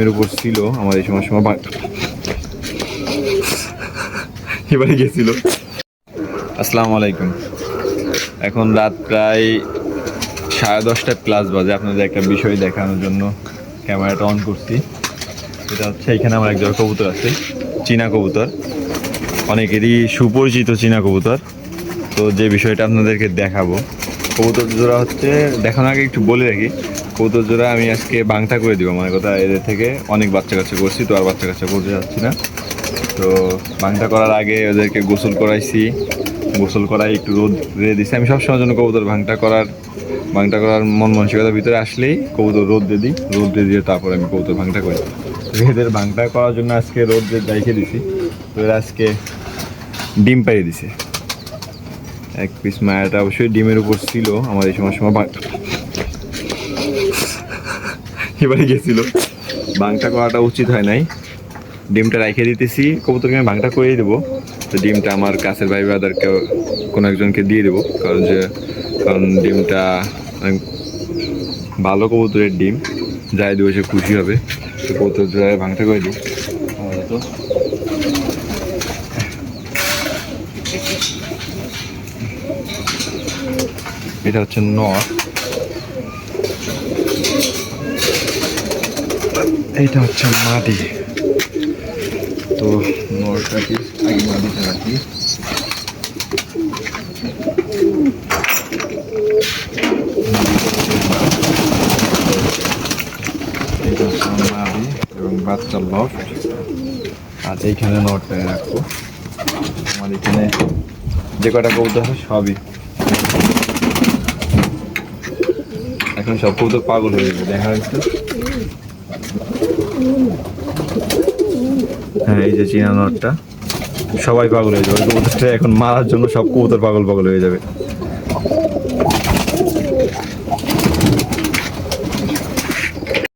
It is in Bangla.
এর উপর ছিল আমার এই সময় এবারে গেছিল। আসসালামু আলাইকুম। এখন রাত প্রায় 10:30+ বাজে। আপনাদের একটা বিষয় দেখানোর জন্য ক্যামেরাটা অন করছি। এটা হচ্ছে এখানে আমার একজন কবুতর আছে, চীনা কবুতর, অনেকেরই সুপরিচিত চীনা কবুতর। তো যে বিষয়টা আপনাদেরকে দেখাবো, কবুতর জোড়া হচ্ছে, দেখানোর আগে একটু বলে রাখি, কবুতর জোড়া আমি আজকে বাংটা করে দিব। মানে কথা, এদের থেকে অনেক বাচ্চা কাচ্চা করছি, তো আর বাচ্চা কাচ্চা করতে যাচ্ছি না। তো বাংটা করার আগে ওদেরকে গোসল করাইছি, গোসল করাই একটু রোদ দিয়ে দিচ্ছি। আমি সবসময় জন্য কবুতর বাংটা করার মন মানসিকতার ভিতরে আসলেই কবুতর রোদ দিয়ে তারপর আমি কবুতর বাংটা করি। এদের বাংটা করার জন্য আজকে রোদ দিয়ে রেখে দিছি। তো এরা আজকে ডিম পাড়িয়ে দিছে। এক পিস মায়াটা অবশ্যই ডিমের উপর ছিল আমার এই সময় এবারে গেছিল। বাংটা করাটা উচিত হয় নাই, ডিমটা রেখে দিতেছি। কবুতরকে আমি বাংটা করেই দেবো। তো ডিমটা আমার কাছের ভাই ব্রাদারকে কোনো একজনকে দিয়ে দেবো, কারণ ডিমটা ভালো কবুতরের ডিম, যাই দেবো সে খুশি হবে। তো কবুতর জোড়ায় বাংটা করে দিই। তো এটা হচ্ছে নর, এইটা হচ্ছে মাদি। তো নরটাকে আগে মাদিটা রাখি। এটা হচ্ছে মাদি এবং বাচ্চা লফট। আর এইখানে নরটাকে রাখবো। আমার এখানে যে কটা কবুতর আছে সবই এখন সব কবুতর পাগল হয়ে যাবে, দেখা যাচ্ছে। হ্যাঁ, এই যে চীনা নরটা, সবাই পাগল হয়ে যাবে। কবুতরটা এখন মারার জন্য সব কবুতর পাগল হয়ে যাবে।